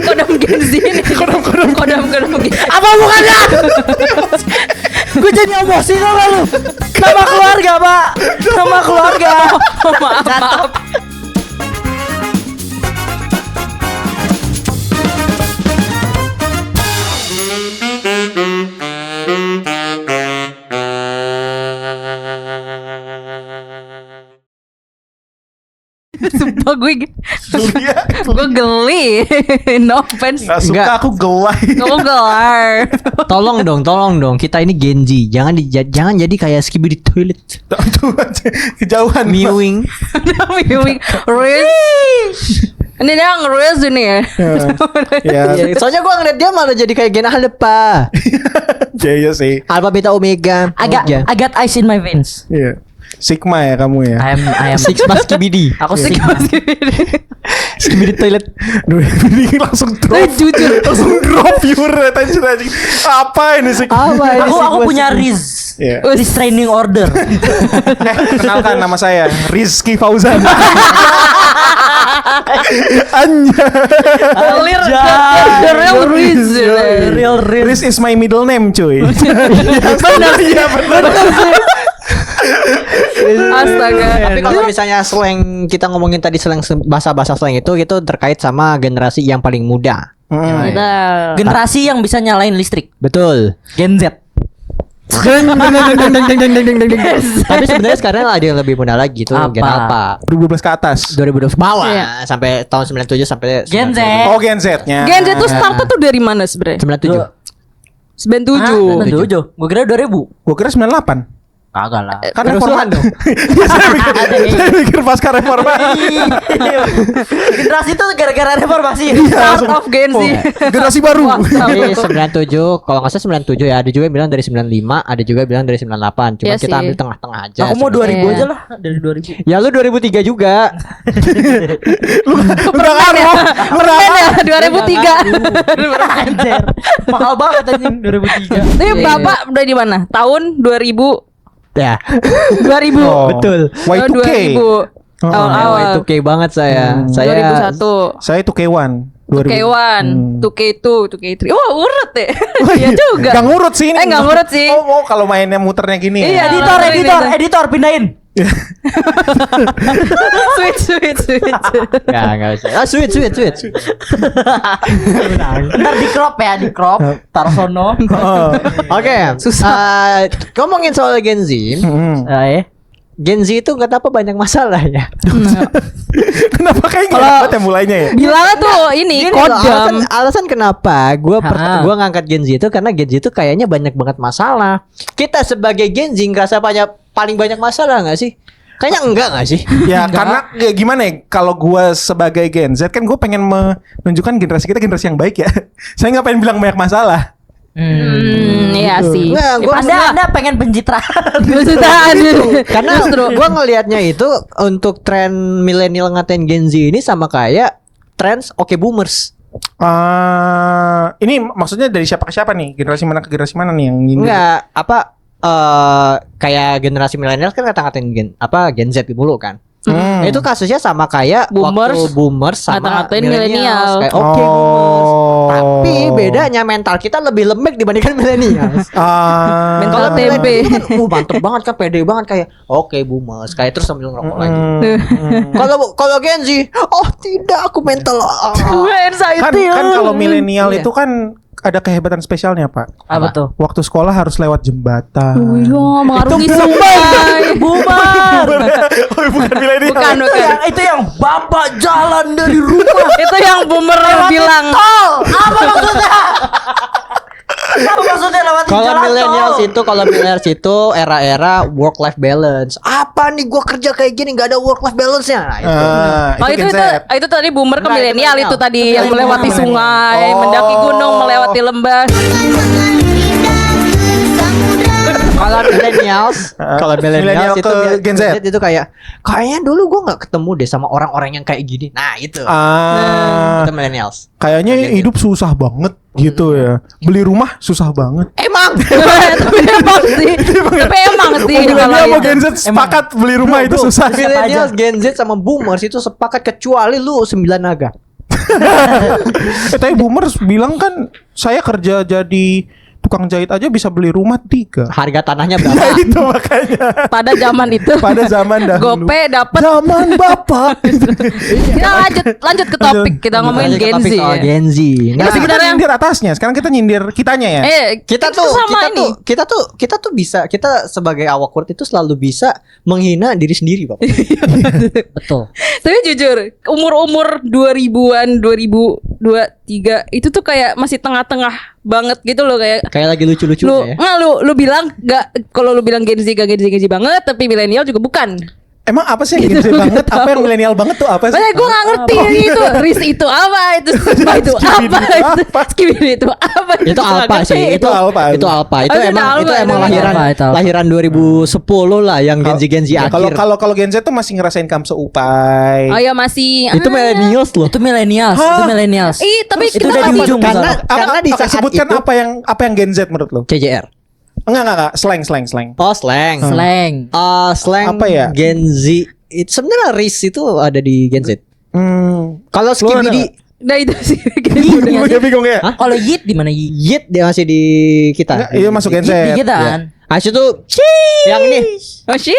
kodam Gen Z ini. Kodam Gen Z. Apa bukannya? Gue jadi emosi tau gak lu? Nama keluarga pak. Nama keluarga. Maaf. Sumpah gue geli. No offense. Gak suka, aku gelai. Kamu gelar. Tolong dong. Kita ini Gen Z. Jangan jadi kayak Skibidi Toilet. Tuh, kejauhan. Mewing. Ini dia nge-reels ini ya. Ya, Soalnya gue ngeliat dia malah jadi kayak Gen Alpha. iya sih. Alpha Beta Omega. I got ice in my veins. Iya. Sigma ya kamu ya. I am Six Mas Skibidi. Aku Sigma. Skibidi Toilet. Duh, ini langsung drop. Jujur. Langsung drop viewer attention aja. Apa ini sih? Aku punya Riz. Iya. Riz training order. Kenalkan nama saya Rizky Fauzan. Anya. The real reason. Real Riz is my middle name, cuy. Benar. Iya benar. Astaga. Tapi kalau misalnya slang, kita ngomongin tadi slang, bahasa-bahasa slang itu terkait sama generasi yang paling muda. Benar. Generasi yang bisa nyalain listrik. Betul. Gen Z. Tapi sebenarnya sekarang ada yang lebih muda lagi tuh, Apa? Gen Alpha. 2012 ke atas. 2012 bawah Iya. sampai tahun 97 sampai Gen Z. Oh, Gen Z-nya. Gen Z tuh startnya tuh dari mana sebenarnya? 97. 97. Gue kira 2000. Gua kira 98. Kagak lah. Kan Kerusuhan reformasi. dong. Saya pikir pasca reformasi. Generasi itu gara-gara reformasi. Start of Gen Z. Generasi baru. Jadi 97, kalau nggak salah 97 ya, ada juga yang bilang dari 95, ada juga yang bilang dari 98. Cuma Iya kita sih. ambil tengah-tengah aja. Aku mau 2000 Iya. aja lah, dari 2000. Ya lu 2003 juga. Udah ngaruh. Permen ya 2003. Anjir. Mahal banget anjing 2003. Tapi bapak udah di mana? Tahun 2000. Ya. 2000. Oh. Betul. Y2K. 2000. Awal-awal. Itu kayak banget saya. Saya 2001. Saya itu K1. 2K1, 2K2, 2K3. Wah, urut deh. Iya juga. Gak ngurut sih ini. Gak ngurut sih. Oh, kalau mainnya muternya gini Iya, ya. Editor pindahin. Switch. Enggak usah. Ah, sweet. Ntar di crop ya, di crop. Taruh sono. Oke. Ngomongin soal Gen Z. Gen Z itu nggak apa banyak masalah ya. Kenapa kayak gak dapat ya mulainya ya? Bilangnya tuh ini Gini loh, kodam. alasan kenapa gua ngangkat Gen Z itu karena Gen Z itu kayaknya banyak banget masalah. Kita sebagai Gen Z ngerasa paling banyak masalah nggak sih? Kayaknya enggak nggak sih? Ya karena ya, gimana ya? Kalau gua sebagai Gen Z kan gue pengen menunjukkan generasi kita generasi yang baik ya. Saya nggak pengen bilang banyak masalah. Iya sih. Nggak, gua Anda pengen pencitraan. karena gua ngelihatnya itu untuk tren milenial ngatain Gen Z ini sama kayak trends boomers. Ini maksudnya dari siapa ke siapa nih? Generasi mana ke generasi mana nih yang ini? Enggak, kayak generasi milenial kan ngata-ngatain Gen Z dulu kan. Itu kasusnya sama kayak Boomers. waktu boomers sama Ngata-ngatain millennials. millennial. Kayak boomers. Tapi bedanya mental kita lebih lembek dibandingkan millennials. Mental tempe. Mantep banget kan, pede banget kayak boomers, kayak terus sambil ngerokok lagi. Kalau Gen Z, oh tidak, aku mental. Kan kalau milenial itu kan ada kehebatan spesialnya, Pak. Apa tuh? Waktu sekolah harus lewat jembatan. Iya, mengarungi Itu sungai. Bubar. Oh, bukan milenial. Bukan. Itu yang bapak jalan dari rumah. Itu yang boomer bilang. Apa maksudnya? Apa maksudnya lewatin Kalau jalan millennials itu era-era work life balance. Apa nih gua kerja kayak gini nggak ada work life balance-nya. Nah, itu. Oh Gen Z. itu tadi boomer ke Enggak, itu milenial milenial. itu tadi Itu yang melewati milenial. sungai, Oh. mendaki gunung, melewati lembah. Kalau millennials Millennial itu ke Gen Z. itu kayaknya dulu gua nggak ketemu deh sama orang-orang yang kayak gini. Nah, itu. Itu millennials. Kayaknya hidup susah banget gitu ya. Beli rumah susah banget. Emang Tapi emang sih. Tapi emang sih kalau Milenial sama itu. Gen Z sepakat beli rumah itu susah. millennials, Gen Z sama boomers itu sepakat kecuali lu 9 naga. Tapi boomers bilang kan saya kerja jadi tukang jahit aja bisa beli rumah 3. Harga tanahnya berapa? Nah itu makanya. Pada zaman itu. Pada zaman dahulu. Gope dapat. Zaman bapak. Kita lanjut ke topik. Kita ngomongin Gen Z. Oh, ya. Gen Z. Nah, Nah, kita sebenarnya- nyindir atasnya. Sekarang kita nyindir kitanya ya. kita tuh bisa, kita sebagai awak Word itu selalu bisa menghina diri sendiri, Pak. Betul. Tapi jujur, umur-umur 2000-an, 2023 itu tuh kayak masih tengah-tengah banget gitu loh, kayak Kayak lagi lucu-lucu lu ya. lu bilang nggak, kalau lu bilang Gen Z banget, tapi milenial juga bukan. Emang apa sih yang Gen Z banget? Apa yang milenial banget tuh apa sih? Makanya gue gak ngerti itu Riz itu apa, itu Sigma itu apa, itu Skibidi itu apa, Itu Alpha sih, Itu Alpha. Itu Alpha. Itu Oh, itu emang Alpha, itu emang itu lahiran Alpha, itu Alpha. lahiran 2010 lah yang Gen Z Ya, akhir. kalau Gen Z tuh masih ngerasain kamse upai. Oh ya masih Itu millennials loh. Itu millennials, Hah? itu millennials. tapi Itu kita udah di masih ujung karena sana. karena di saat sebutkan itu apa yang Gen Z menurut lo? CJR. Enggak, slang. Oh, slang. Slang. Slang Apa ya? Gen Z. Itu sebenarnya Riz itu ada di Gen Z. Kalau Lu Skibidi, nah itu sih Gue bingung ya. Hah? Kalau Yit di mana Yit? Yit dia masih di kita. Enggak, iya masuk Gen Z. Yit di kita kan. Asy itu yang ini. oh sih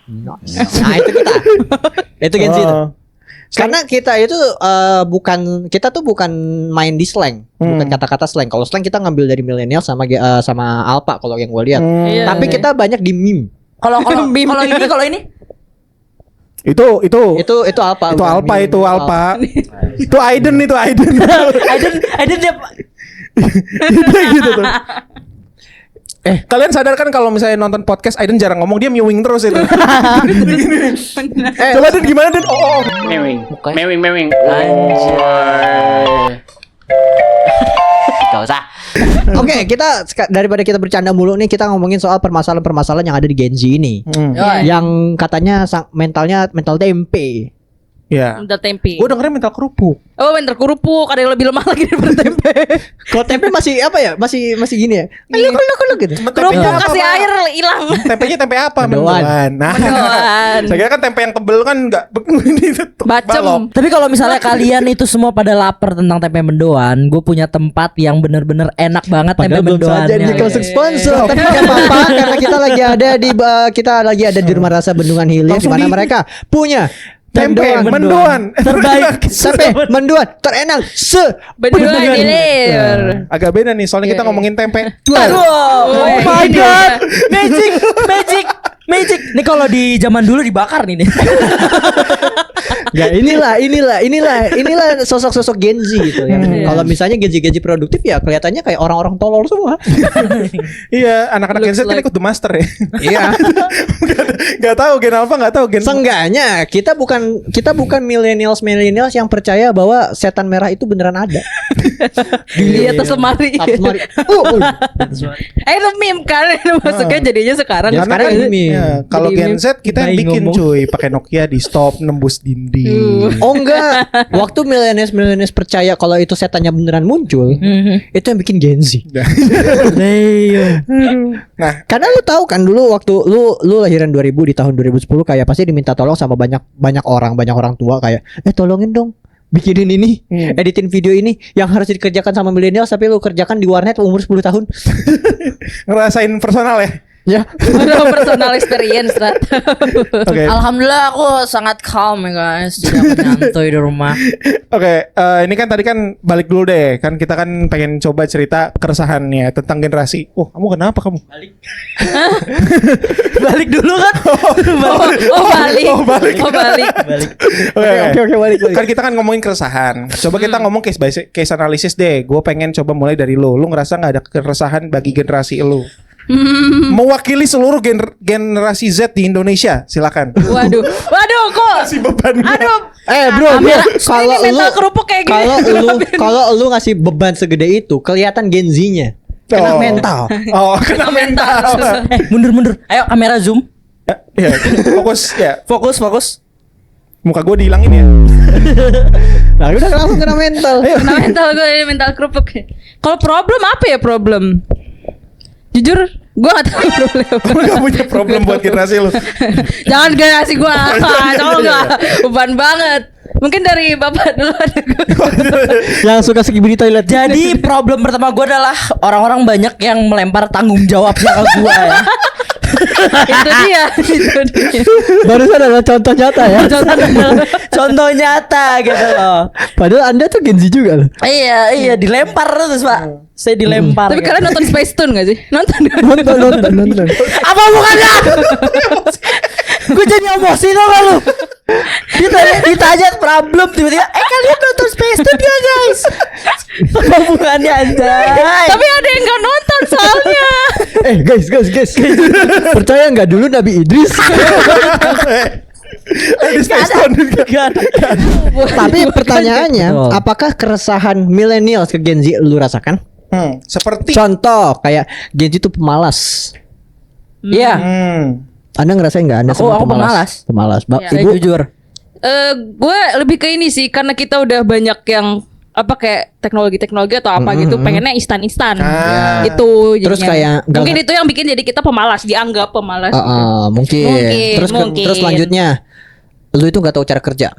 Nah, itu kita. Itu Gen Z itu. Oh. Karena kita itu bukan main di slang, bukan kata-kata slang. Kalau slang kita ngambil dari milenial sama Alpha kalau yang gue lihat. Iya. Tapi kita banyak di meme. Kalau ini Itu Itu Alpha. itu udah, Alpha meme. itu Alpha. Itu Aiden. Aiden dia gitu tuh. Kalian sadar kan kalau misalnya nonton podcast Aiden jarang ngomong, dia mewing terus itu. Coba Den gimana Den? Oh. Mewing. Gak usah. Oke, daripada kita bercanda mulu nih, kita ngomongin soal permasalahan-permasalahan yang ada di Gen Z ini. Yang katanya mental tempe. Ya. Mental tempe. Gue dengernya mental kerupuk. Oh mental kerupuk, ada yang lebih lemah lagi daripada tempe. Kalau tempe masih apa ya? Masih gini ya. Ayo gitu. Kerupuk kasih air hilang. Tempenya tempe apa? Mendoan. Nah. Mendoan. Saya kira kan tempe yang tebel kan enggak Bacem. Tapi kalau misalnya kalian itu semua pada lapar tentang tempe mendoan, gue punya tempat yang bener-bener enak banget tempe Padahal belum saja mendoannya. ini langsung sponsor. Tapi nggak apa-apa karena kita lagi ada di Rumah Rasa Bendungan Hilir, di Langsung mana di- mereka punya tempe mendoan. terbaik, tempe mendoan terenak Bendungan Hilir. Agak beda nih soalnya kita ngomongin tempe. Aduh, Oh my god, magic. Nih kalau di zaman dulu dibakar nih. Ya inilah sosok-sosok Gen Z gitu ya. Kalau misalnya Gen Z produktif ya kelihatannya kayak orang-orang tolol semua. Iya, anak-anak Gen Z kan ikut The Master ya. Iya. Gak tahu Gen Alpha, gak tahu Gen. Seenggaknya kita bukan millennials yang percaya bahwa setan merah itu beneran ada. Di atas lemari. Atas lemari. Itu meme kan, itu masuknya jadinya sekarang. Ya, sekarang kan, ini. ya, kalau Jadi Gen Z kita yang bayi bikin ngomong. cuy, pakai Nokia di stop nembus dinding. Oh enggak. Waktu millennials percaya kalau itu setannya beneran muncul, itu yang bikin Gen Z. Nah, Karena lu tahu kan dulu waktu lu lahiran 2000 di tahun 2010 kayak pasti diminta tolong sama banyak orang tua kayak tolongin dong bikinin ini, editin video ini yang harus dikerjakan sama milenial tapi lu kerjakan di warnet umur 10 tahun. ngerasain personal ya. Ya. Udah personal experience, Rat. Oke. Alhamdulillah aku sangat calm ya guys. Jadi aku nyantai di rumah. Oke, ini kan tadi kan balik dulu deh. Kan kita kan pengen coba cerita keresahannya tentang generasi. Oh, kamu kenapa kamu? Balik dulu kan. Balik. Oh, balik. Oke. Balik. Kan kita kan ngomongin keresahan. Coba kita ngomong case analysis deh. Gue pengen coba mulai dari lu. Lu ngerasa nggak ada keresahan bagi generasi lu? Mewakili seluruh generasi Z di Indonesia, silakan. Waduh, kok. Si beban. Aduh. Bro, Kalau kalau mental lu kerupuk kayak gini. kalau lu ngasih beban segede itu, kelihatan Gen Z-nya. Kena mental. Oh, kena mental. Mundur. Ayo kamera zoom. Ya, fokus ya. Fokus. Muka gue dihilangin ya. Nah, udah langsung kena mental. Kena mental gue ini mental kerupuk. Kalau problem apa ya problem? Jujur, gue gak tahu problem. Lu gak punya problem buat generasi lu. Jangan generasi gue. Tolong gak. Beban banget. Mungkin dari Bapak dulu ada. Yang suka skip di toilet. Jadi problem pertama gue adalah orang-orang banyak yang melempar tanggung jawabnya ke gue ya. Itu dia. Barusan adalah contoh nyata ya. Contoh nyata gitu loh. Padahal Anda tuh Gen Z juga loh. Iya dilempar terus Pak. Saya dilempar. Tapi gitu. kalian nonton Space Tune gak sih? Nonton. Nonton. Apa bukannya? Gue jadi emosi tau gak lu? Ditanya problem tiba-tiba kalian nonton Space Tune gak guys? Apa bukannya anjay? Tapi ada yang gak nonton soalnya. Guys. Percaya nggak dulu Nabi Idris? Di Space Tune. Tapi pertanyaannya, Betul. apakah keresahan millennials ke Gen Z lu rasakan? Seperti Contoh kayak Gen Z itu pemalas. Iya. Anda ngerasain nggak? Anda Aku semua pemalas. Pemalas. Saya Ibu jujur. Gue lebih ke ini sih, karena kita udah banyak yang apa kayak teknologi atau apa gitu, pengennya instan itu Terus jadinya. kayak mungkin itu yang bikin jadi kita pemalas, dianggap pemalas gitu. mungkin. Mungkin. Terus selanjutnya, lu itu nggak tahu cara kerja.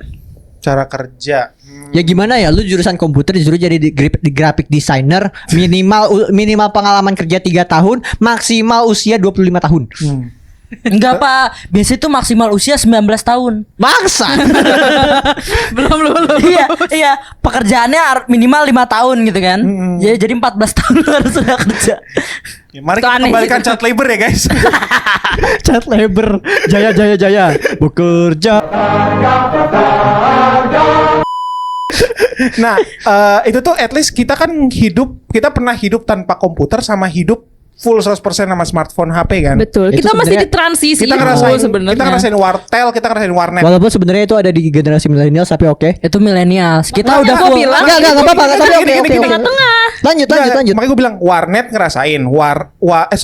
cara kerja. Ya gimana ya, lu jurusan komputer disuruh jadi di graphic designer, minimal pengalaman kerja 3 tahun, maksimal usia 25 tahun. Enggak Pak, biasa itu maksimal usia 19 tahun. Maksa. belum Iya, pekerjaannya minimal 5 tahun gitu kan. Ya jadi 14 tahun lu harus sudah kerja. Ya, mari Itu kita aneh kembalikan sih. child labor ya guys. Chat labor. Jaya. Bekerja. Nah, itu tuh at least kita kan kita pernah hidup tanpa komputer sama hidup full 100% sama smartphone HP kan. Betul. Itu Kita masih sebenarnya di transisi Kita ngerasain wartel, kita ngerasain warnet. Walaupun sebenarnya itu ada di generasi milenial, tapi oke. Itu millennials. Kita Makanya udah gua full. bilang, Enggak apa-apa, tapi oke. Gini. tengah-tengah. Lanjut. Makanya gue bilang warnet ngerasain,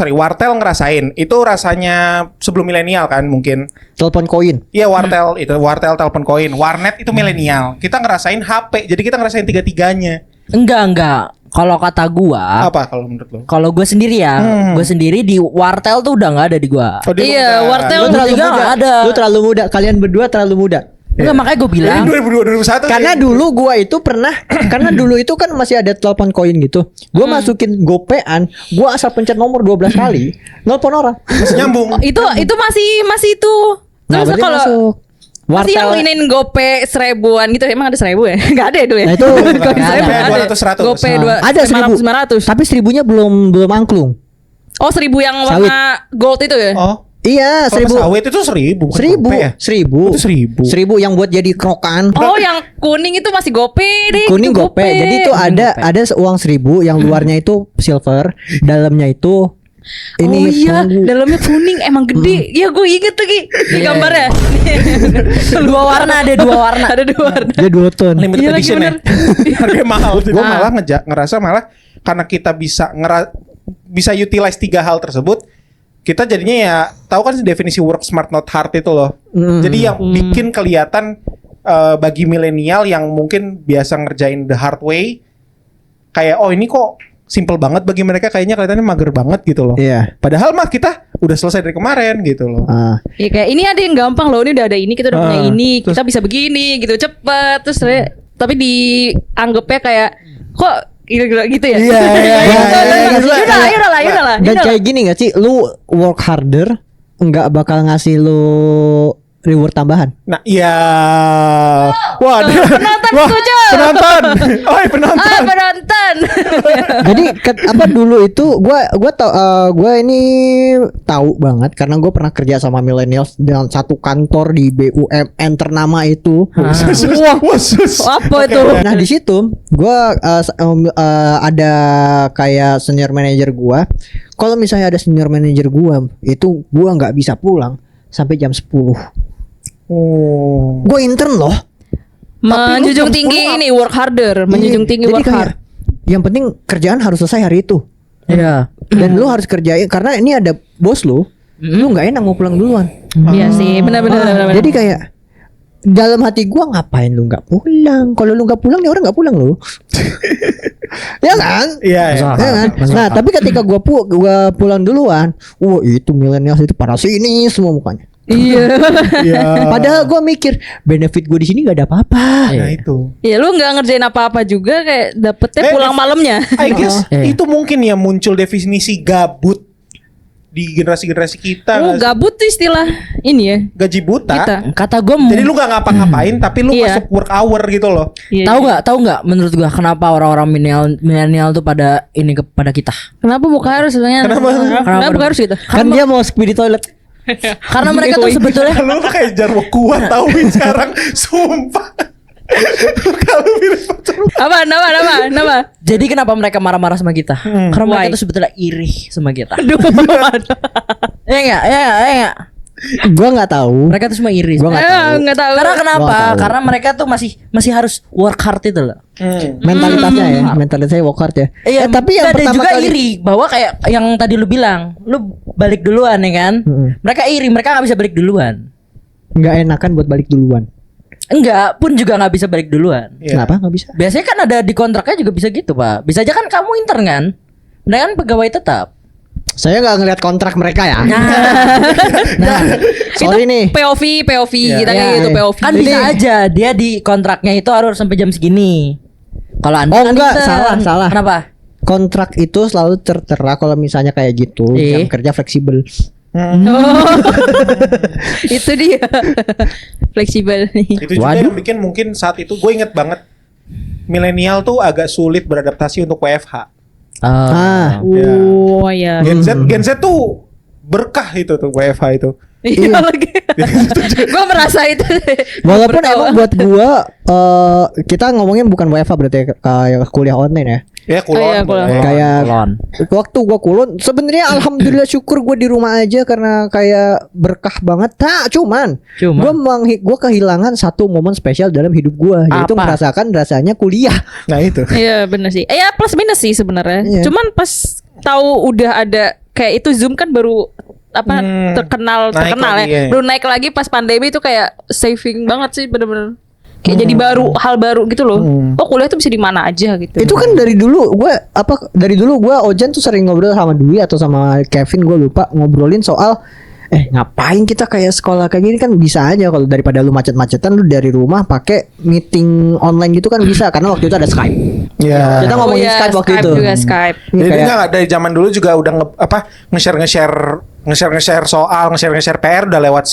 wartel ngerasain. Itu rasanya sebelum milenial kan mungkin. Telepon koin. Iya wartel itu, telepon koin. Warnet itu milenial. Kita ngerasain HP, jadi kita ngerasain tiga-tiganya. Enggak. Kalau kata gua, Apa kalau menurut lo? kalau gue sendiri ya, gue sendiri di wartel tuh udah nggak ada di gua. Oh, dia Iya, udah- wartel Lu terlalu Tiga muda. nggak ada. Lu terlalu muda. Kalian berdua terlalu muda. Enggak, makanya gue bilang. Ini 2002 2001. Karena dulu gua itu pernah karena dulu itu kan masih ada telepon koin gitu. Gua masukin gopean, gua asal pencet nomor 12 kali, nelpon orang. masih nyambung. Itu masih itu. Terus berarti kalau masuk. masih yang iniin gope 1000-an gitu, emang ada 1000 ya? Enggak ada ya dulu ya? Nah, itu Koin nggak 1000 ada. nggak 200, 100. Gope Ada 1000. 500. Tapi 1000-nya belum angklung. Oh, 1000 yang warna gold itu ya? Oh, Iya, 1000. sawit itu 1000. bukan 1000. gope ya? 1000. Itu 1000. 1000 yang buat jadi krokan. Oh, yang kuning itu masih gope deh. Kuning itu gope. Jadi itu ada uang 1000 yang luarnya itu silver, dalamnya itu ini oh iya, perunggu. dalamnya kuning, emang gede. Iya, gue inget lagi Iya. gambarnya. Dua warna, ada dua warna. Ada 2 warna. Dia 2 ton. Limited Iya lagi, edition ya. bener. Harganya mahal. Gue Ah. malah ngerasa karena kita bisa utilize 3 hal tersebut, kita jadinya ya tahu kan definisi work smart not hard itu loh. Jadi yang bikin kelihatan bagi milenial yang mungkin biasa ngerjain the hard way, kayak oh ini kok simple banget bagi mereka, kayaknya kelihatannya mager banget gitu loh. Iya. Padahal mah kita udah selesai dari kemarin gitu loh. Ah. Iya, kayak ini ada yang gampang loh, ini udah ada ini, kita udah punya Ah, ini, kita bisa begini gitu cepet, terus tapi dianggapnya kayak kok gila-gila gitu ya? Iya. Yaudah lah. Dan kayak gini gak sih, lu work harder nggak bakal ngasih lu reward tambahan. Nah, iya. Wah, penonton setuju. Penonton. Oh, penonton. Penonton. Jadi dulu itu gua ini tahu banget karena gue pernah kerja sama millennials dengan satu kantor di BUMN ternama itu. Wah, Apa itu? Nah di situ gua ada kayak senior manager gua. Kalau misalnya ada senior manager gua, itu gua nggak bisa pulang sampai jam 10. Oh. Gue intern loh. Menjunjung tinggi ini work harder, menjunjung tinggi Jadi work kayak, hard. yang penting kerjaan harus selesai hari itu. Iya. Dan lu harus kerjain karena ini ada bos lu. Lu nggak enak mau pulang duluan. Iya sih, benar. Jadi kayak dalam hati gua ngapain lu nggak pulang? Kalau lu nggak pulang, ya orang nggak pulang lu. Ya kan? Iya, iya. Ya kan? Nah, tapi ketika gua pulang duluan, itu milenial itu pada sini semua mukanya. Iya. Iya. Padahal gue mikir benefit gue di sini gak ada apa-apa. Nah itu. Ya lu nggak ngerjain apa-apa juga kayak dapetnya pulang malamnya. I guess Iya. itu mungkin ya muncul definisi gabut di generasi-generasi kita. Oh, nggak sih? gabut tuh istilah ini ya. Gaji buta. Kita. Kata gue Jadi lu gak ngapa-ngapain tapi lu Iya. masuk work hour gitu loh. Iya, tahu nggak menurut gua kenapa orang-orang milenial tuh pada ini kepada kita? Kenapa buka harus sebenarnya? Kenapa buka harus gitu? Kan dia mau speed di toilet. Karena mereka tuh sebetulnya Lu kayak jarwo kuat tau Win sekarang. Sumpah. Kalau mirip pacar. Nama. jadi kenapa mereka marah-marah sama kita? Karena mereka Why? tuh sebetulnya iri sama kita. Aduh. Ya enggak, ya enggak. Gue nggak tahu. Mereka tuh semua iri. Gua nggak tahu. Nggak tahu. Karena kenapa? Gua tahu. Karena mereka tuh masih harus work hard itu loh. Mentalitasnya ya, mentalitasnya work hard ya. Tapi yang pertama juga kali iri bahwa kayak yang tadi lu bilang, lu balik duluan ya kan? Mereka iri, mereka nggak bisa balik duluan. nggak enakan buat balik duluan. Enggak, pun juga nggak bisa balik duluan. Iya. Kenapa nggak bisa? Biasanya kan ada di kontraknya juga bisa gitu, Pak. Bisa aja kan kamu intern kan? Mereka kan pegawai tetap. Saya nggak ngeliat kontrak mereka ya. Nah, sorry nih. POV kita kayak Iya, gitu iya. POV. Kan bisa aja dia di kontraknya itu harus sampai jam segini. Kalau Anda Oh, kan enggak, intern. salah. Kenapa? Kontrak itu selalu tertera kalau misalnya kayak gitu, jam kerja fleksibel. Itu dia. Fleksibel nih. Itu juga yang bikin mungkin saat itu gue inget banget milenial tuh agak sulit beradaptasi untuk WFH. Ah. Oh ya. Gen Z tuh berkah itu tuh WFH itu. Iya lagi. Gue merasa itu. Walaupun Bertawa. emang buat gua kita ngomongin bukan WFH berarti kayak kuliah online ya. Ya kulon. Iya, kulon. boleh. Kayak Kulon. waktu gua kulon sebenarnya alhamdulillah syukur gua di rumah aja karena kayak berkah banget. Cuman gua kehilangan satu momen spesial dalam hidup gua, yaitu Apa? merasakan rasanya kuliah. Nah itu. Iya bener sih. Ya plus minus sih sebenarnya. Iya. Cuman pas tahu udah ada kayak itu Zoom kan baru apa terkenal naik ya. lagi, ya. Baru naik lagi pas pandemi itu kayak saving banget sih bener-bener. Kayak jadi hal baru gitu loh. Oh kuliah tuh bisa di mana aja gitu. Itu kan dari dulu gua Ojan tuh sering ngobrol sama Dwi atau sama Kevin, gua lupa, ngobrolin soal ngapain kita kayak sekolah kayak gini, kan bisa aja kalau daripada lu macet-macetan lu dari rumah pakai meeting online gitu kan bisa, karena waktu itu ada Skype. Ya. Kita ngomongin Skype waktu itu. juga Skype. Jadi Kayak- enggak dari zaman dulu juga udah nge-share soal, nge-share PR udah lewat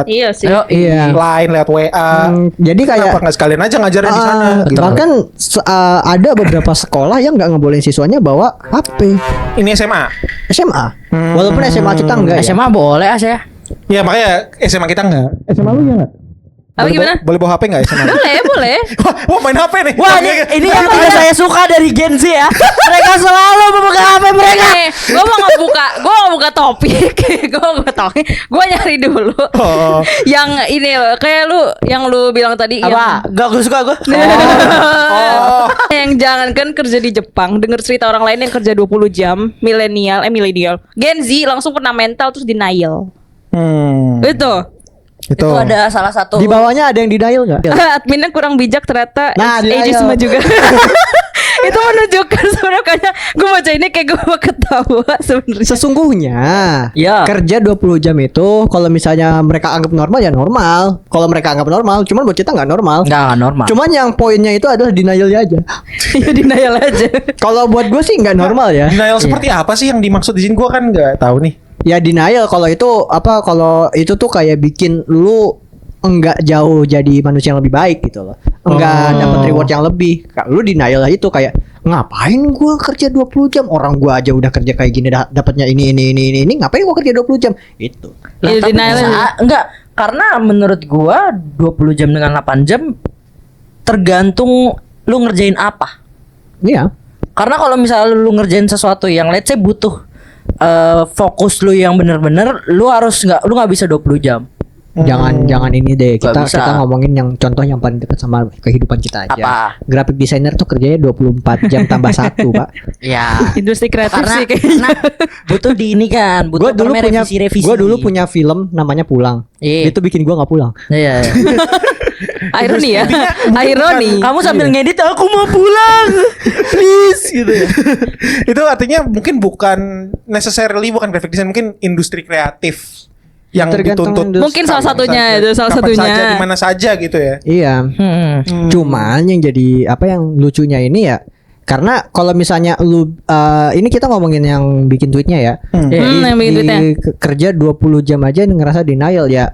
Iya sih. Iya. line, lewat WA. Jadi kayak Kenapa nggak sekalian aja ngajarin di sana gitu. bahkan ada beberapa sekolah yang nggak ngebolehin siswanya bawa HP. Ini SMA. SMA. Walaupun SMA kita enggak ya. SMA boleh saya. Ya makanya SMA kita enggak. SMA lu ya enggak? Apa gimana? Boleh bawa HP enggak SMA? Boleh. Wah main HP nih. Wah, ini yang tidak saya suka dari Gen Z ya. Mereka selalu memegang HP mereka. Gue mau buka topik. Gue nyari dulu. Oh. Yang ini loh, kayak yang lu bilang tadi Apa? Gak gue suka gue. yang jangankan kerja di Jepang, denger cerita orang lain yang kerja 20 jam, milenial, Gen Z langsung kena mental terus denial. Itu. Itu ada salah satu. Di bawahnya ada yang denial nggak? Adminnya kurang bijak ternyata. Nah, ageism denial. juga. Itu menunjukkan sebenarnya kayaknya gue baca ini kayak gue mau ketawa sebenarnya. Sesungguhnya Ya. kerja 20 jam itu kalau misalnya mereka anggap normal ya normal. Kalau mereka anggap normal, cuman buat kita nggak normal. Nggak normal. Cuman yang poinnya itu adalah denialnya aja. Ya denial aja. Kalau buat gue sih nggak normal ya. Denial seperti apa sih yang dimaksud di sini? Gua kan nggak tahu nih. Ya denial kalau itu tuh kayak bikin lu enggak jauh jadi manusia yang lebih baik gitu loh. Enggak dapat reward yang lebih. Lu denial lah itu kayak ngapain gua kerja 20 jam, orang gua aja udah kerja kayak gini dapatnya ini ngapain gua kerja 20 jam itu. Ya, Tapi denial aja. enggak, karena menurut gua 20 jam dengan 8 jam tergantung lu ngerjain apa. Iya. Karena kalau misalnya lu ngerjain sesuatu yang let's say butuh fokus lu yang bener-bener, lu nggak bisa 20 jam. Jangan ini deh. Nggak bisa. Kita ngomongin yang contoh yang paling dekat sama kehidupan kita aja. Apa? Graphic designer tuh kerjanya 24 jam tambah 1, Pak. Ya. Industri kreatif Karena sih kayaknya. butuh di ini kan, butuh revisi. Gua dulu punya film namanya Pulang. Iya. Itu bikin gua nggak pulang. Iya. Ironi ya. Ironi. Kamu sambil ngedit aku mau pulang. Please gitu ya. Itu artinya mungkin bukan necessarily bukan graphic design, mungkin industri kreatif yang Tergantung dituntut industri. Mungkin salah satunya saja, itu salah kapan satunya. saja, di mana saja gitu ya. Iya. Cuman yang jadi apa yang lucunya ini ya, karena kalau misalnya lu ini kita ngomongin yang bikin tweetnya ya. yang bikin tweetnya. Kerja 20 jam aja ngerasa denial ya.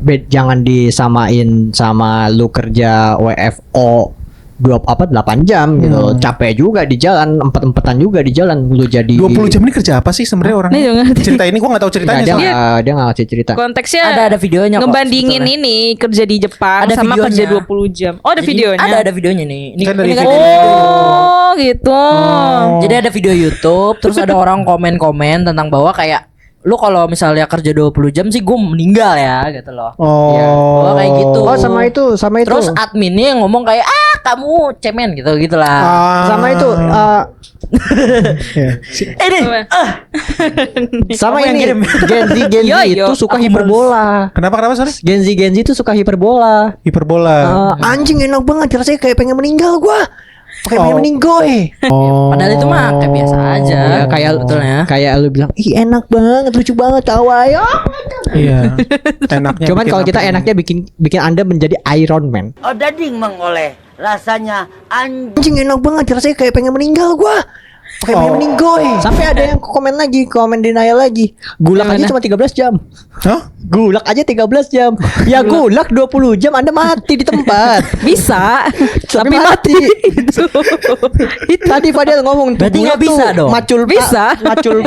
Jangan disamain sama lu kerja WFO 8 jam gitu. Capek juga di jalan, empet-empetan juga di jalan lu jadi 20 jam ini kerja apa sih sebenarnya orang? Ini juga ngerti. Cerita ini gua enggak tahu ceritanya Nggak, soalnya. dia nggak ngasih cerita. Konteksnya Ada videonya kok, ngebandingin sebetulnya. ini kerja di Jepang Ada sama videonya. kerja 20 jam. Oh, ada Jadi, videonya. Ada videonya nih. Ini Kan dari ini kan video. dari video. Oh, gitu. Jadi ada video YouTube, terus ada orang komen-komen tentang bahwa kayak lu kalau misalnya kerja 20 jam sih gue meninggal ya gitu loh. Oh. Ya, bahwa kayak gitu. Oh, sama itu. Terus adminnya ngomong kayak kamu cemen gitu lah. Sama itu Ya. Ini sama Kamu yang ini kirim. Gen Z Yo, yo. itu suka hiperbola. Kenapa sorry? Gen Z itu suka hiperbola. Hiperbola. Anjing enak banget, rasanya kayak pengen meninggal gua. Kayak pengen Oh. meninggoy. Oh. Padahal itu mah kayak biasa aja. Ya, kayak sebetulnya. kayak lu bilang, "Ih, enak banget, lucu banget, tawa ya." Iya. Enaknya. Cuman bikin kalau apa kita ini? enaknya bikin Anda menjadi Iron Man. Oh dading mengoleh rasanya Anjing enak banget, rasanya kayak pengen meninggal gua. Kayak pengen meninggoy. Sampai ada yang komen denial lagi. Gulak aja cuma 13 jam. Hah? Gulak aja 13 jam. Ya gulak 20 jam Anda mati di tempat. Bisa. Tapi mati. Itu tadi Fadil ngomong tuh, Berarti nggak gulak bisa tuh dong? Macul Bisa. Macul.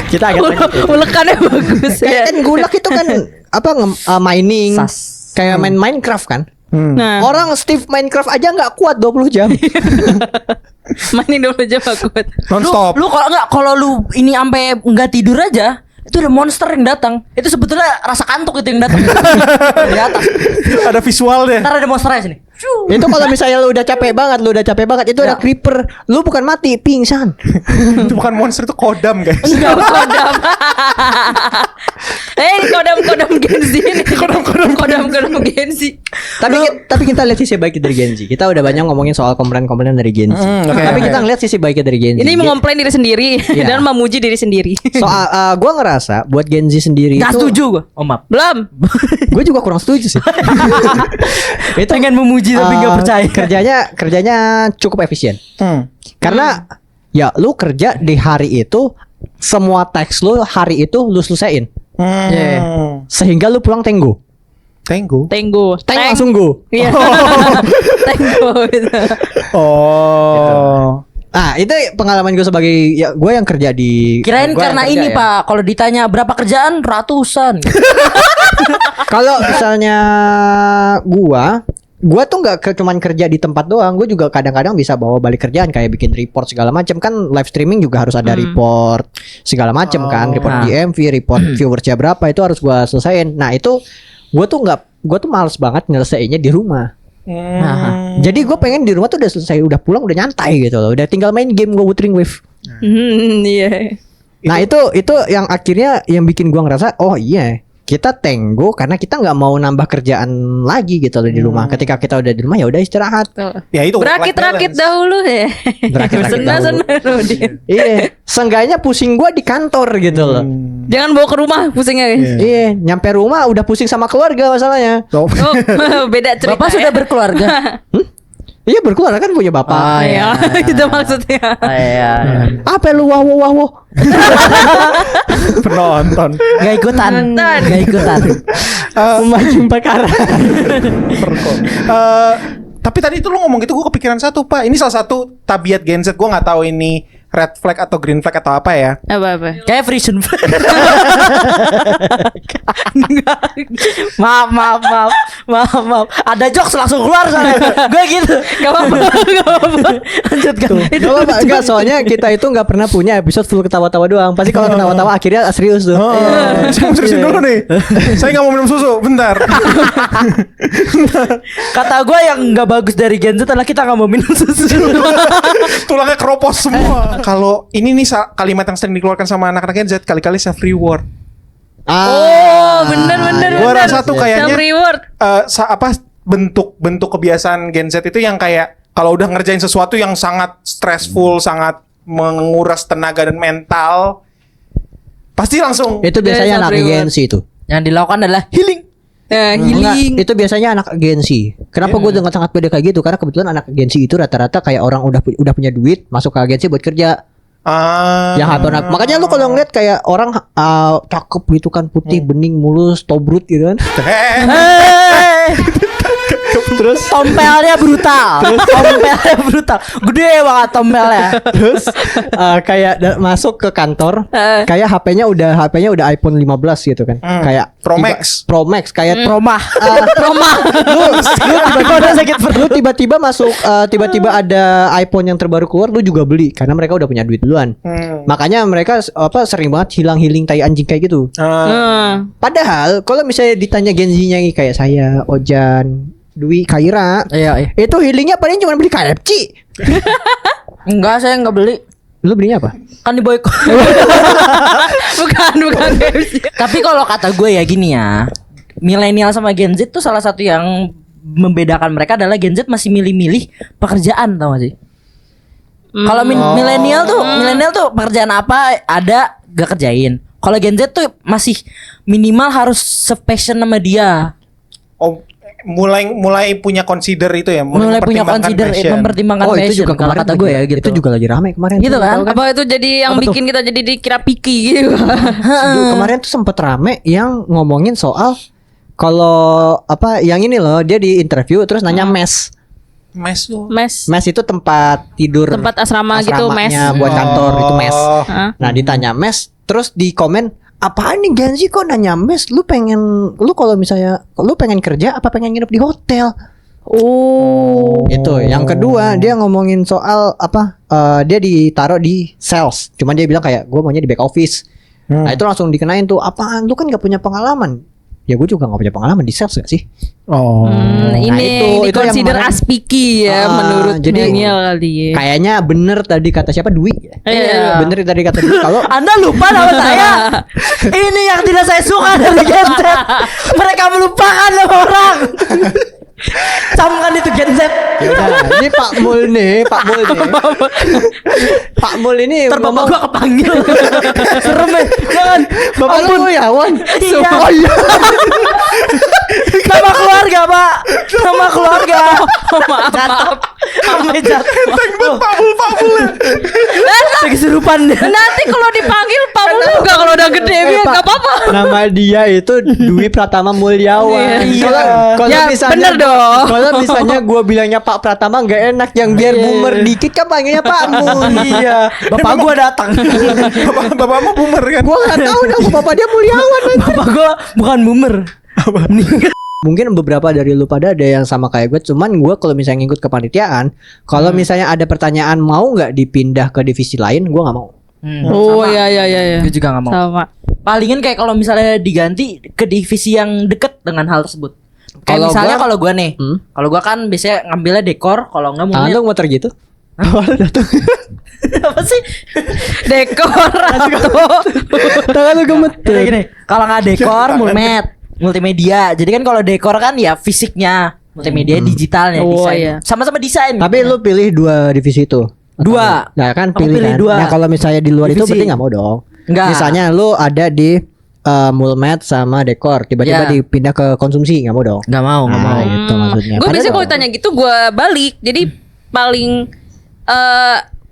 Kita agak Ulekannya bagus kayak ya. kan gulak itu kan apa mining. Sas. Kayak main Minecraft kan. Nah, Orang Steve Minecraft aja nggak kuat 20 jam. mainin dulu aja bagus. Non-stop. Lu kalau lu ini sampai nggak tidur aja, itu ada monster yang datang. Itu sebetulnya rasa kantuk itu yang datang. Di atas. Ada visual deh. Ntar ada monsternya sini. Itu kalau misalnya lu udah capek banget, itu ada creeper. Lu bukan mati, pingsan. Itu bukan monster, itu kodam, guys. Enggak kodam. Ini kodam Gen Z ini. Kodam Gen Z. Tapi kita lihat sisi baik dari Gen Z. Kita udah banyak ngomongin soal komplain-komplain dari Gen Z. oke, Tapi oke. kita ngeliat sisi baiknya dari Gen Z. Ini mengomplain diri sendiri Iya. dan memuji diri sendiri. Soal gua ngerasa buat Gen Z sendiri Gak itu setuju gue. Oh maaf. Belum. gue juga kurang setuju sih. Itu Pengen memuji tapi nggak percaya. Kerjanya cukup efisien. Karena ya lu kerja di hari itu, semua teks lu hari itu lu selesaiin. Sehingga lu pulang tenggo. Tenggo. Tenggo. Teng langsung go. Iya. Tenggo gitu. Oh. Ah, itu pengalaman gue sebagai ya gue yang kerja di Kirain gua yang karena kerja ini ya. Pak, kalau ditanya berapa kerjaan ratusan. Kalau misalnya gua tuh nggak cuman kerja di tempat doang, gue juga kadang-kadang bisa bawa balik kerjaan kayak bikin report segala macam kan. Live streaming juga harus ada report segala macam kan, report GMV, report viewersnya berapa itu harus gua selesain. Nah itu gua tuh males banget nyelesainnya di rumah. Jadi gue pengen di rumah tuh udah selesai, udah pulang, udah nyantai gitu loh, udah tinggal main game gue Wuthering Wave. Iya. Nah itu yang akhirnya yang bikin gua ngerasa oh iya kita tenggo karena kita nggak mau nambah kerjaan lagi gitu loh di rumah. Ketika kita udah di rumah ya udah istirahat. Ya itu. Berakit-rakit dahulu ya. Berakit-rakit Senang-senang. Iya, seenggaknya pusing gua di kantor gitu loh. Jangan bawa ke rumah pusingnya guys. Iya, nyampe rumah udah pusing sama keluarga masalahnya. Oh, beda cerita. Bapak sudah ya. berkeluarga. Iya berkeluarga kan punya bapak. Ah, Iya, itu maksudnya. Iya. Apa lu wawo? Penonton. Gak ikutan. Gak ikutan. Memancing perkara. Tapi tadi itu lu ngomong gitu gue kepikiran satu, Pak. Ini salah satu tabiat Gen Z. Gue nggak tahu ini red flag atau green flag atau apa ya. Apa-apa. Kayak Frisian. maaf. Ada jokes langsung keluar sana. Gue gitu. Gak apa-apa. Lanjut kan. Enggak, soalnya kita itu nggak pernah punya episode full ketawa-tawa doang. Pasti kalau ketawa-tawa akhirnya serius tuh. Saya mau seriusin dulu nih. Saya nggak mau minum susu. Bentar. Kata gue yang nggak bagus dari Gen Z adalah kita nggak mau minum susu. Tulangnya keropos semua. Kalau ini nih kalimat yang sering dikeluarkan sama anak-anak Gen Z, kali-kali self reward. Oh, bener. Gua rasa tuh kayaknya Self reward. bentuk kebiasaan Gen Z itu yang kayak kalau udah ngerjain sesuatu yang sangat stressful, sangat menguras tenaga dan mental, pasti langsung Itu biasanya anak Reward. agensi itu. Yang dilakukan adalah healing. Enggak, Healing. itu biasanya anak agensi. Kenapa gue dengan sangat pede kayak gitu? Karena kebetulan anak agensi itu rata-rata kayak orang udah punya duit masuk ke agensi buat kerja. Yang apa? Makanya lu kalau ngeliat kayak orang cakep gitu kan, putih, bening, mulus, tobrut gitu kan. Terus tompelnya brutal. Tompelnya brutal. Gede banget tompelnya. Terus kayak masuk ke kantor, kayak HP-nya udah iPhone 15 gitu kan. Kayak Pro Max. Pro Max kayak Promah. lu tiba-tiba masuk tiba-tiba ada iPhone yang terbaru keluar, lu juga beli karena mereka udah punya duit duluan. Makanya mereka sering banget hilang-hiling tai anjing kayak gitu. Padahal kalau misalnya ditanya genzinya kayak saya, Ojan, Dwi, Kaira, Iya. itu healingnya paling cuma beli KFC. Enggak, saya enggak beli. Lu belinya apa? Kan di boykot. bukan KFC. Tapi kalau kata gue ya gini ya, milenial sama Gen Z tuh salah satu yang membedakan mereka adalah Gen Z masih milih-milih pekerjaan, tau gak sih? Kalau milenial tuh pekerjaan apa ada gak kerjain. Kalau Gen Z tuh masih minimal harus se-passion sama dia. Oh, mulai punya consider itu ya, Mulai punya consider mempertimbangkan Oh, passion. itu juga kalau kemarin kata gue ya gitu. Itu juga lagi rame kemarin. Gitu tuh, kan? tahu Apa itu jadi yang Apa tuh? bikin kita jadi dikira picky gitu? Kemarin tuh sempet rame yang ngomongin soal kalau yang ini loh, dia di interview terus nanya mes. Mes tuh. Mes. Mes itu tempat tidur, Tempat asrama gitu, mes. asramanya buat kantor itu mes. Hah? Nah, ditanya mes, terus di komen, apaan nih Ganzi kok nanya mes? Lu kalau misalnya lu pengen kerja apa pengen nginep di hotel? Oh. Itu. Yang kedua, dia ngomongin soal dia ditaruh di sales. Cuman dia bilang kayak gue maunya di back office. Nah, itu langsung dikenain tuh, apaan lu kan gak punya pengalaman. Ya gue juga gak punya pengalaman di sales gak sih? Oh. Ini itu yang consider kemarin. as picky ya menurut jadi Daniel kali ya. Kayaknya bener tadi kata siapa, Dwi? Iya. Bener tadi kata Dwi. Kalau Anda lupa nama saya. Ini yang tidak saya suka dari Gen Z. Mereka melupakan nama orang. Camkan itu Gen Z. ya udah, ini Pak Mul nih. Pak Mul ini Ntar bapak ngomong, gua kepanggil. Serem ya. Jangan. Bapak lu Yawan. Iya. Oh iya. Nama keluarga, Pak. Nama keluarga. Maaf. Ame jatuh. Pabul. Lagi kesurupan dia. Nanti kalau dipanggil Pak Mul juga kalau udah gede ya Pak, nggak apa-apa. Nama dia itu Dwi Pratama Mulyawan. Iya. Kalau Ya, misalnya bener dong. Kalau misalnya gue bilangnya Pak Pratama nggak enak, yang biar boomer dikit kan panggilnya Pak Mul. Iya. Bapak gua datang. Bapak mah boomer kan. Gue nggak tahu dah, bapak dia Mulyawan. Bapak gua bukan boomer. Mungkin beberapa dari lu pada ada yang sama kayak gue. Cuman gue kalau misalnya ngikut kepanitiaan, kalau misalnya ada pertanyaan mau nggak dipindah ke divisi lain, gue nggak mau. Oh iya. Gue juga gak mau. Sama. Palingan kayak kalau misalnya diganti ke divisi yang deket dengan hal tersebut. Kayak Kalau misalnya gua- kalau gue nih, kalau gue kan biasanya ngambilnya dekor, kalau enggak Tangan maunya lu motor gitu? apa sih? Dekor atau Tangan lu gemeter. Gini, kalau nggak dekor, multimedia. Jadi kan kalau dekor kan ya fisiknya, multimedia digitalnya, Oh, desain. iya. Sama-sama desain. Tapi lu pilih dua divisi itu? Dua. Nah kan Aku pilih, pilih kan. dua. Nah kalau misalnya di luar itu Divisi. berarti nggak mau dong. Nggak. Misalnya lu ada di Mulmed sama dekor, tiba-tiba Ya. dipindah ke konsumsi, nggak mau dong. nggak mau, nggak mau. Nah, itu maksudnya. Gue Ada biasanya dong. kalau ditanya gitu gue balik. Jadi paling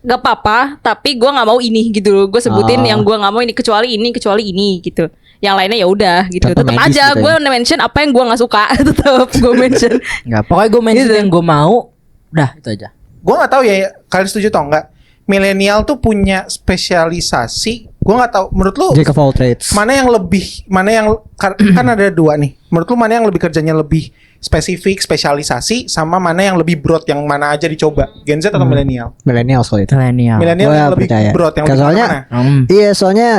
gak apa-apa, tapi gue nggak mau ini gitu loh. Gue sebutin Oh. yang gue nggak mau ini kecuali ini gitu. Yang lainnya ya udah gitu. Contoh Tetap medis aja gitu gue mention apa yang gue nggak suka. Tetap gue mention. Nggak. Pokoknya gue main yang gue mau. Udah itu aja. Gue nggak tahu ya, kalian setuju atau enggak? Milenial tuh punya spesialisasi. Gue nggak tahu. Menurut lu Jack of all trades. mana yang kan ada dua nih. Menurut lu mana yang lebih kerjanya lebih spesifik, spesialisasi, sama mana yang lebih broad, yang mana aja dicoba? Gen Z atau milenial? Millennial soal itu. Milenial. Milenial Gua yang lebih percaya. broad, yang lebih Soalnya mana-mana. iya, soalnya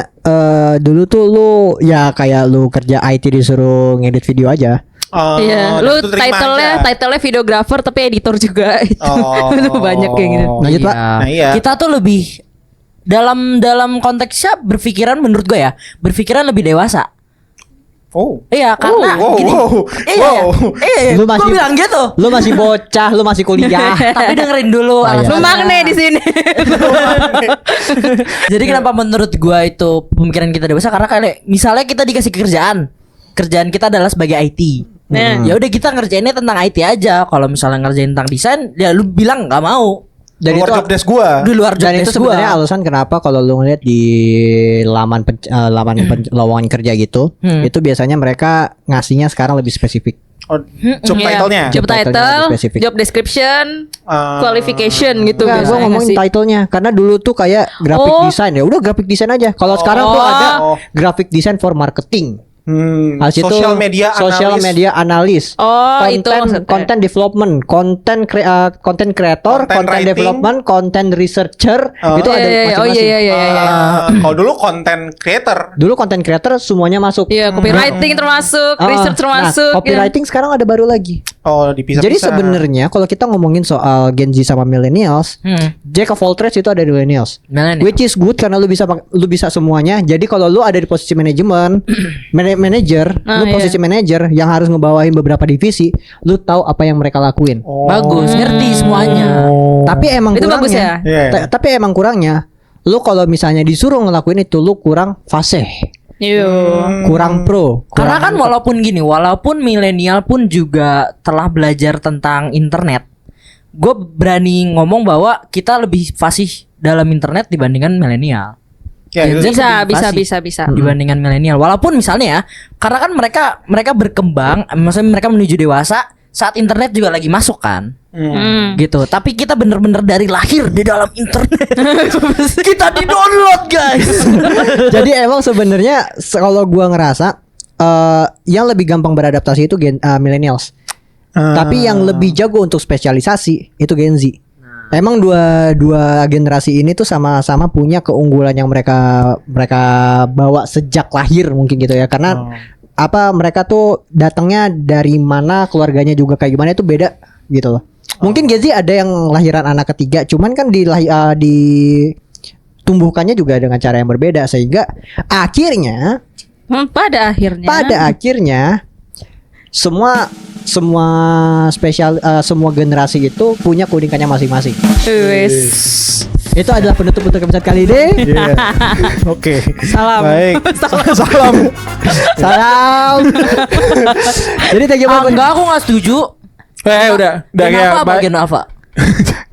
dulu tuh lu ya kayak lu kerja IT disuruh ngedit video aja. Oh, Iya, dan lu itu terima aja. title-nya videographer tapi editor juga. Oh. Lu banyak kayak gitu. Lanjut, Pak. Nah, iya. Kita tuh lebih dalam konteksnya berpikiran menurut gue ya, berpikiran lebih dewasa. Oh. Iya, karena wow, gini. wow, Iya, wow. iya. Lu Gue masih- bilang gitu. Lu masih bocah, lu masih kuliah. Tapi dengerin dulu Oh, iya. Lu magne di sini. Jadi kenapa menurut gua itu pemikiran kita dewasa, karena kayak misalnya kita dikasih kerjaan kita adalah sebagai IT. Nah. Ya udah kita ngerjainnya tentang IT aja. Kalau misalnya ngerjain tentang desain, ya lu bilang nggak mau. Dan Keluar itu job desk gua. Di luar job dan itu desk sebenarnya gua. alasan kenapa kalau lu ngeliat di lowongan kerja gitu, itu biasanya mereka ngasihnya sekarang lebih spesifik. Oh, job Iya. title-nya. Job title-nya title, lebih spesifik. job description, qualification gitu Enggak, gue biasanya ngomongin sih. title-nya karena dulu tuh kayak graphic Oh. design ya udah graphic design aja. Kalau sekarang tuh ada graphic design for marketing. Habis itu Social media social analyst. media analyst. Oh, itu maksudnya. Content development, content creator, Content content writing. development, content researcher, itu ada Iya, oh masing-masing. iya. Kalau dulu content creator. Dulu content creator semuanya masuk. Iya, copywriting termasuk, research termasuk. Nah, copywriting sekarang ada baru lagi. Oh, dipisah-pisah. Jadi sebenarnya kalau kita ngomongin soal Gen Z sama millennials, jack of all trades itu ada di millennials. Millennial. Which is good karena lu bisa semuanya. Jadi kalau lu ada di posisi manajemen, manager, lu iya. posisi manager yang harus ngebawain beberapa divisi, lu tahu apa yang mereka lakuin. Bagus, ngerti semuanya. Tapi emang Itu bagus kurangnya, ya? Iya. tapi emang kurangnya, lu kalau misalnya disuruh ngelakuin itu, lu kurang fasih, Iya. kurang pro. Karena kan walaupun milenial pun juga telah belajar tentang internet, gue berani ngomong bahwa kita lebih fasih dalam internet dibandingkan milenial. Ya, itu Gen Z Bisa, lebih bisa, fasih bisa. dibandingkan milenial. Walaupun misalnya ya, karena kan mereka berkembang, maksudnya mereka menuju dewasa saat internet juga lagi masuk kan. Gitu. Tapi kita bener-bener dari lahir di dalam internet. Kita di-download, guys. Jadi emang sebenarnya kalau gua ngerasa yang lebih gampang beradaptasi itu millennials. Tapi yang lebih jago untuk spesialisasi itu Gen Z. Emang dua generasi ini tuh sama-sama punya keunggulan yang mereka bawa sejak lahir mungkin gitu ya. Karena mereka tuh datangnya dari mana, keluarganya juga kayak gimana itu beda gitu loh. Mungkin Gen Z ada yang lahiran anak ketiga, cuman kan ditumbuhkannya juga dengan cara yang berbeda sehingga akhirnya Pada akhirnya semua generasi itu punya keunikannya masing-masing. wes. Itu adalah penutup untuk episode kali ini. Oke. Salam. Baik. Salam. Salam. Jadi thank you banget. Enggak, aku enggak setuju. Udah Gen ya. Alpha apa Gen Alpha?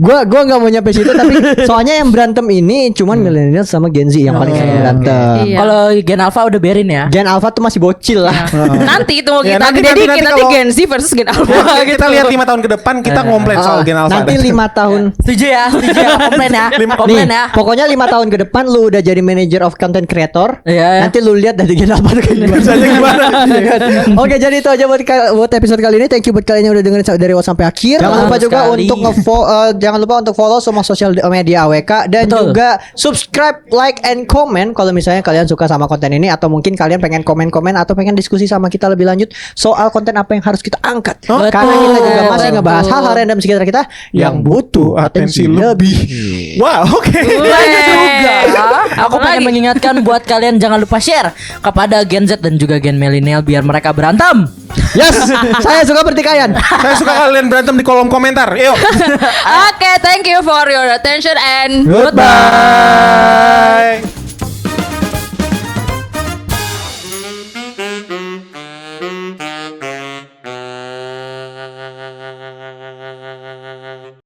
Gua nggak mau nyampe situ tapi soalnya yang berantem ini cuman millennial sama Gen Z yang paling sering berantem. Iya. Kalau Gen Alpha udah berin ya. Gen Alpha tuh masih bocil lah. Nanti itu mau Ya, kita nanti gede dikit nanti kalau- Gen Z versus Gen Alpha Kita gitu. lihat 5 tahun ke depan kita ngomplain soal Gen Alpha. Nanti 5 tahun. Setuju ya, komplain ya. Komplain Nih, ya. pokoknya 5 tahun ke depan lu udah jadi manager of content creator. Iya. Nanti lu lihat dari Gen Alpha tuh kayak gimana. Rasanya gimana? Oke, jadi itu aja buat episode kali ini. Thank you buat kalian yang udah dengerin dari awal sampai akhir. Jangan lupa juga sekali. untuk follow semua sosial media AWK dan Betul. juga subscribe, like, and comment kalau misalnya kalian suka sama konten ini atau mungkin kalian pengen komen-komen atau pengen diskusi sama kita lebih lanjut soal konten apa yang harus kita angkat. Betul. Karena kita juga masih Betul. ngebahas hal-hal random sekitar kita Yang butuh atensi lebih. Wah, oke. Lanjut juga. Aku Apa pengen lagi? mengingatkan buat kalian jangan lupa share kepada Gen Z dan juga Gen Millennial biar mereka berantem. Yes, saya suka pertikaian. Saya suka kalian berantem di kolom komentar. Yuk. Oke, thank you for your attention and Goodbye.